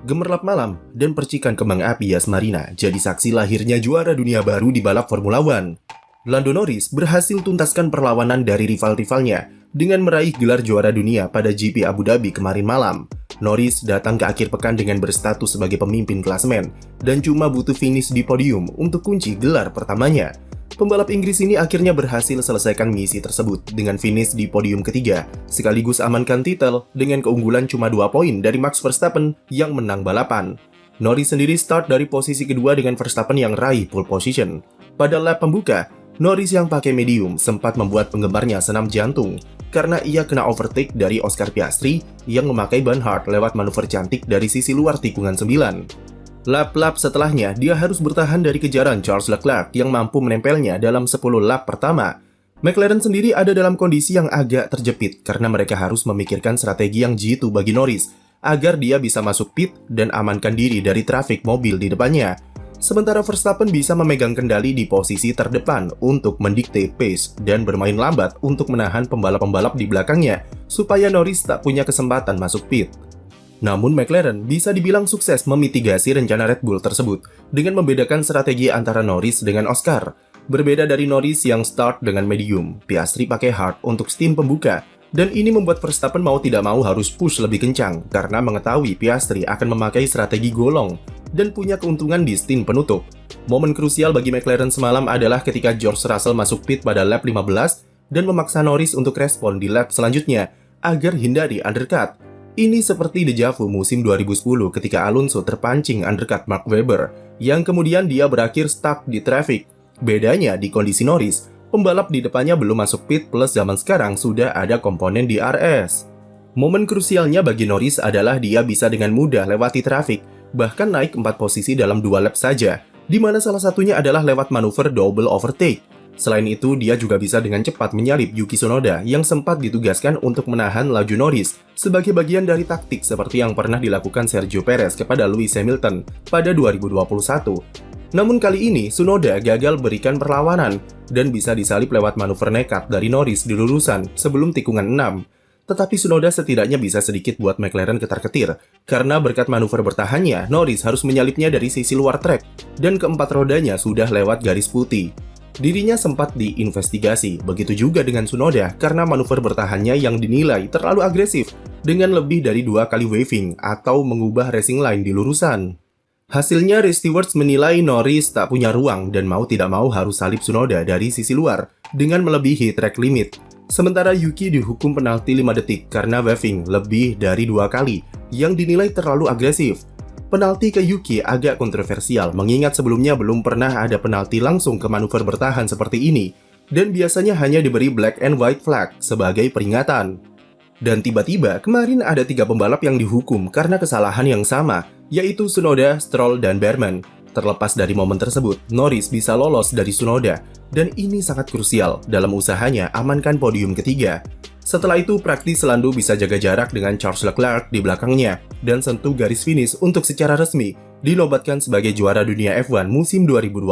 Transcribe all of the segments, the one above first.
Gemerlap malam dan percikan kembang api Yas Marina jadi saksi lahirnya juara dunia baru di balap Formula One. Lando Norris berhasil tuntaskan perlawanan dari rival-rivalnya dengan meraih gelar juara dunia pada GP Abu Dhabi kemarin malam. Norris datang ke akhir pekan dengan berstatus sebagai pemimpin klasemen dan cuma butuh finish di podium untuk kunci gelar pertamanya. Pembalap Inggris ini akhirnya berhasil selesaikan misi tersebut dengan finish di podium ketiga, sekaligus amankan titel dengan keunggulan cuma 2 poin dari Max Verstappen yang menang balapan. Norris sendiri start dari posisi kedua dengan Verstappen yang raih pole position. Pada lap pembuka, Norris yang pakai medium sempat membuat penggemarnya senam jantung karena ia kena overtake dari Oscar Piastri yang memakai ban hard lewat manuver cantik dari sisi luar tikungan 9. Lap-lap setelahnya, dia harus bertahan dari kejaran Charles Leclerc yang mampu menempelnya dalam 10 lap pertama. McLaren sendiri ada dalam kondisi yang agak terjepit karena mereka harus memikirkan strategi yang jitu bagi Norris agar dia bisa masuk pit dan amankan diri dari trafik mobil di depannya. Sementara Verstappen bisa memegang kendali di posisi terdepan untuk mendikte pace dan bermain lambat untuk menahan pembalap-pembalap di belakangnya supaya Norris tak punya kesempatan masuk pit. Namun McLaren bisa dibilang sukses memitigasi rencana Red Bull tersebut dengan membedakan strategi antara Norris dengan Oscar. Berbeda dari Norris yang start dengan medium, Piastri pakai hard untuk stint pembuka, dan ini membuat Verstappen mau tidak mau harus push lebih kencang karena mengetahui Piastri akan memakai strategi golong dan punya keuntungan di stint penutup. Momen krusial bagi McLaren semalam adalah ketika George Russell masuk pit pada lap 15 dan memaksa Norris untuk respon di lap selanjutnya agar hindari undercut. Ini seperti deja vu musim 2010 ketika Alonso terpancing undercut Mark Webber, yang kemudian dia berakhir stuck di traffic. Bedanya di kondisi Norris, pembalap di depannya belum masuk pit plus zaman sekarang sudah ada komponen DRS. Momen krusialnya bagi Norris adalah dia bisa dengan mudah lewati traffic, bahkan naik 4 posisi dalam 2 lap saja, di mana salah satunya adalah lewat manuver double overtake. Selain itu, dia juga bisa dengan cepat menyalip Yuki Tsunoda yang sempat ditugaskan untuk menahan laju Norris sebagai bagian dari taktik seperti yang pernah dilakukan Sergio Perez kepada Lewis Hamilton pada 2021. Namun kali ini, Tsunoda gagal berikan perlawanan dan bisa disalip lewat manuver nekat dari Norris di lulusan sebelum tikungan 6. Tetapi Tsunoda setidaknya bisa sedikit buat McLaren ketar-ketir, karena berkat manuver bertahannya, Norris harus menyalipnya dari sisi luar trek, dan keempat rodanya sudah lewat garis putih. Dirinya sempat diinvestigasi, begitu juga dengan Tsunoda karena manuver bertahannya yang dinilai terlalu agresif dengan lebih dari 2 kali waving atau mengubah racing line di lurusan. Hasilnya, Race Stewards menilai Norris tak punya ruang dan mau tidak mau harus salip Tsunoda dari sisi luar dengan melebihi track limit. Sementara Yuki dihukum penalti 5 detik karena waving lebih dari 2 kali yang dinilai terlalu agresif. Penalti ke Yuki agak kontroversial mengingat sebelumnya belum pernah ada penalti langsung ke manuver bertahan seperti ini dan biasanya hanya diberi black and white flag sebagai peringatan. Dan tiba-tiba kemarin ada 3 pembalap yang dihukum karena kesalahan yang sama, yaitu Tsunoda, Stroll, dan Berman. Terlepas dari momen tersebut, Norris bisa lolos dari Tsunoda dan ini sangat krusial dalam usahanya amankan podium ketiga. Setelah itu, praktis Lando bisa jaga jarak dengan Charles Leclerc di belakangnya dan sentuh garis finish untuk secara resmi dinobatkan sebagai juara dunia F1 musim 2025.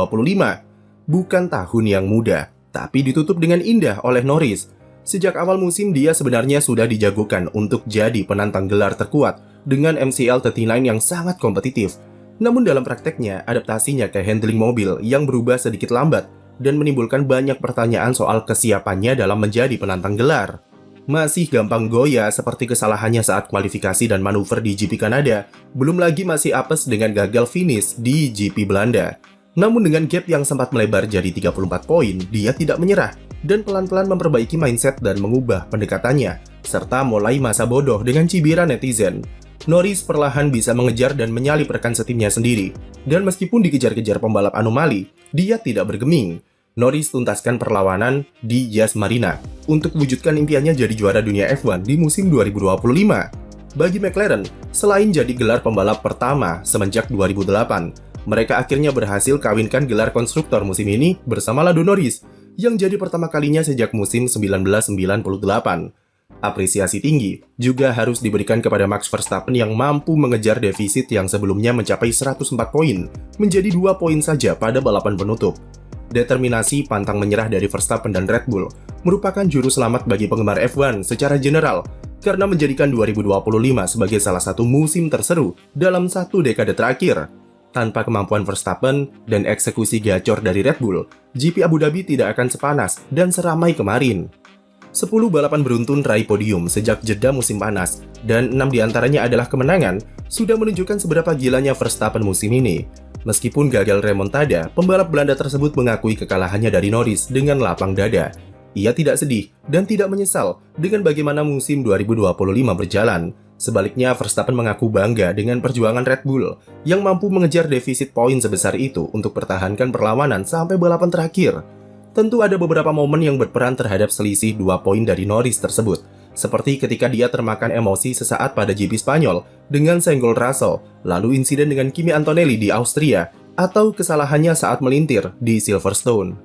Bukan tahun yang mudah, tapi ditutup dengan indah oleh Norris. Sejak awal musim, dia sebenarnya sudah dijagokan untuk jadi penantang gelar terkuat dengan MCL 39 yang sangat kompetitif. Namun dalam prakteknya, adaptasinya ke handling mobil yang berubah sedikit lambat dan menimbulkan banyak pertanyaan soal kesiapannya dalam menjadi penantang gelar. Masih gampang goyah seperti kesalahannya saat kualifikasi dan manuver di GP Kanada, belum lagi masih apes dengan gagal finish di GP Belanda. Namun dengan gap yang sempat melebar jadi 34 poin, dia tidak menyerah dan pelan-pelan memperbaiki mindset dan mengubah pendekatannya, serta mulai masa bodoh dengan cibiran netizen. Norris perlahan bisa mengejar dan menyalip rekan setimnya sendiri, dan meskipun dikejar-kejar pembalap anomali, dia tidak bergeming. Norris tuntaskan perlawanan di Yas Marina untuk mewujudkan impiannya jadi juara dunia F1 di musim 2025. Bagi McLaren, selain jadi gelar pembalap pertama semenjak 2008, mereka akhirnya berhasil kawinkan gelar konstruktor musim ini bersama Lando Norris, yang jadi pertama kalinya sejak musim 1998. Apresiasi tinggi juga harus diberikan kepada Max Verstappen yang mampu mengejar defisit yang sebelumnya mencapai 104 poin, menjadi 2 poin saja pada balapan penutup. Determinasi pantang menyerah dari Verstappen dan Red Bull merupakan juru selamat bagi penggemar F1 secara general, karena menjadikan 2025 sebagai salah satu musim terseru dalam satu dekade terakhir. Tanpa kemampuan Verstappen dan eksekusi gacor dari Red Bull, GP Abu Dhabi tidak akan sepanas dan seramai kemarin. 10 balapan beruntun raih podium sejak jeda musim panas, dan 6 diantaranya adalah kemenangan, sudah menunjukkan seberapa gilanya Verstappen musim ini. Meskipun gagal remontada, pembalap Belanda tersebut mengakui kekalahannya dari Norris dengan lapang dada. Ia tidak sedih dan tidak menyesal dengan bagaimana musim 2025 berjalan. Sebaliknya, Verstappen mengaku bangga dengan perjuangan Red Bull yang mampu mengejar defisit poin sebesar itu untuk pertahankan perlawanan sampai balapan terakhir. Tentu ada beberapa momen yang berperan terhadap selisih 2 poin dari Norris tersebut, seperti ketika dia termakan emosi sesaat pada GP Spanyol dengan senggol Russell, lalu insiden dengan Kimi Antonelli di Austria, atau kesalahannya saat melintir di Silverstone.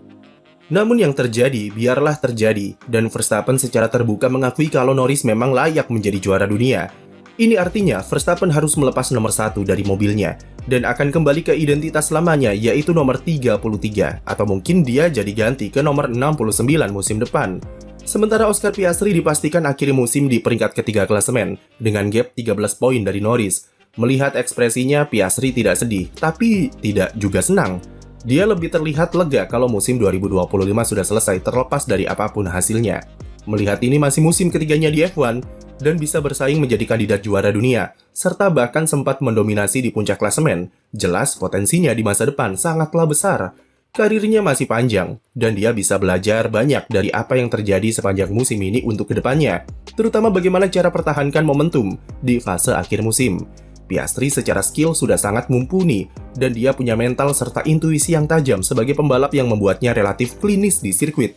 Namun yang terjadi, biarlah terjadi, dan Verstappen secara terbuka mengakui kalau Norris memang layak menjadi juara dunia. Ini artinya Verstappen harus melepas nomor 1 dari mobilnya, dan akan kembali ke identitas lamanya yaitu nomor 33, atau mungkin dia jadi ganti ke nomor 69 musim depan. Sementara Oscar Piastri dipastikan akhiri musim di peringkat ketiga klasemen, dengan gap 13 poin dari Norris. Melihat ekspresinya, Piastri tidak sedih, tapi tidak juga senang. Dia lebih terlihat lega kalau musim 2025 sudah selesai terlepas dari apapun hasilnya. Melihat ini masih musim ketiganya di F1 dan bisa bersaing menjadi kandidat juara dunia, serta bahkan sempat mendominasi di puncak klasemen, jelas potensinya di masa depan sangatlah besar. Karirnya masih panjang, dan dia bisa belajar banyak dari apa yang terjadi sepanjang musim ini untuk kedepannya, terutama bagaimana cara pertahankan momentum di fase akhir musim. Piastri secara skill sudah sangat mumpuni, dan dia punya mental serta intuisi yang tajam sebagai pembalap yang membuatnya relatif klinis di sirkuit.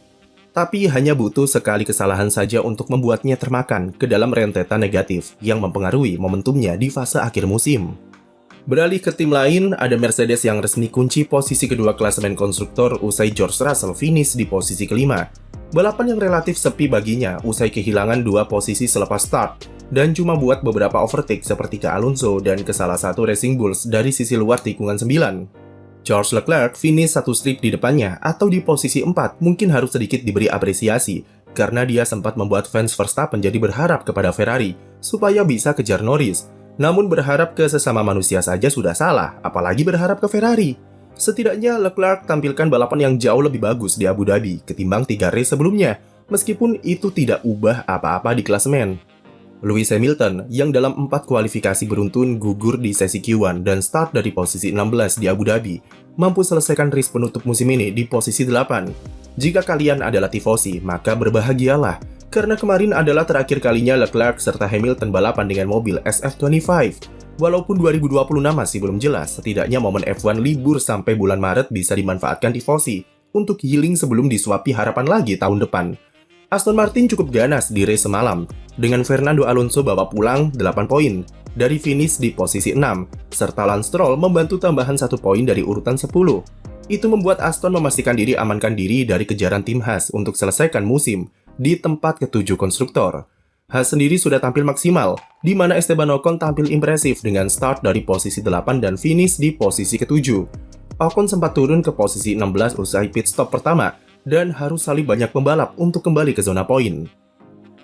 Tapi hanya butuh sekali kesalahan saja untuk membuatnya termakan ke dalam rentetan negatif yang mempengaruhi momentumnya di fase akhir musim. Beralih ke tim lain, ada Mercedes yang resmi kunci posisi kedua klasemen konstruktor usai George Russell finish di posisi kelima. Balapan yang relatif sepi baginya usai kehilangan 2 posisi selepas start, dan cuma buat beberapa overtake seperti ke Alonso dan ke salah satu Racing Bulls dari sisi luar tikungan 9. Charles Leclerc finish 1 strip di depannya atau di posisi 4 mungkin harus sedikit diberi apresiasi, karena dia sempat membuat fans Verstappen jadi berharap kepada Ferrari supaya bisa kejar Norris. Namun berharap ke sesama manusia saja sudah salah, apalagi berharap ke Ferrari. Setidaknya Leclerc tampilkan balapan yang jauh lebih bagus di Abu Dhabi ketimbang 3 race sebelumnya, meskipun itu tidak ubah apa-apa di klasemen. Lewis Hamilton, yang dalam 4 kualifikasi beruntun gugur di sesi Q1 dan start dari posisi 16 di Abu Dhabi, mampu selesaikan race penutup musim ini di posisi 8. Jika kalian adalah tifosi, maka berbahagialah, karena kemarin adalah terakhir kalinya Leclerc serta Hamilton balapan dengan mobil SF25. Walaupun 2026 masih belum jelas, setidaknya momen F1 libur sampai bulan Maret bisa dimanfaatkan tifosi untuk healing sebelum disuapi harapan lagi tahun depan. Aston Martin cukup ganas di race semalam, dengan Fernando Alonso bawa pulang 8 poin dari finish di posisi 6, serta Lance Stroll membantu tambahan 1 poin dari urutan 10. Itu membuat Aston memastikan diri amankan diri dari kejaran tim Haas untuk selesaikan musim di tempat ke-7 konstruktor. Haas sendiri sudah tampil maksimal, di mana Esteban Ocon tampil impresif dengan start dari posisi 8 dan finish di posisi ke-7. Ocon sempat turun ke posisi 16 usai pit stop pertama, dan harus salib banyak pembalap untuk kembali ke zona poin.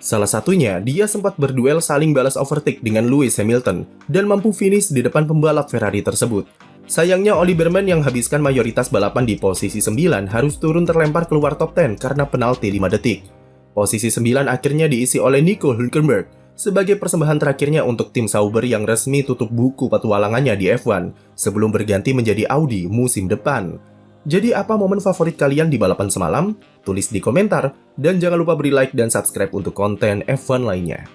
Salah satunya, dia sempat berduel saling balas overtake dengan Lewis Hamilton, dan mampu finish di depan pembalap Ferrari tersebut. Sayangnya Oli Berman yang habiskan mayoritas balapan di posisi 9 harus turun terlempar keluar top 10 karena penalti 5 detik. Posisi 9 akhirnya diisi oleh Nico Hülkenberg sebagai persembahan terakhirnya untuk tim Sauber yang resmi tutup buku petualangannya di F1 sebelum berganti menjadi Audi musim depan. Jadi apa momen favorit kalian di balapan semalam? Tulis di komentar, dan jangan lupa beri like dan subscribe untuk konten F1 lainnya.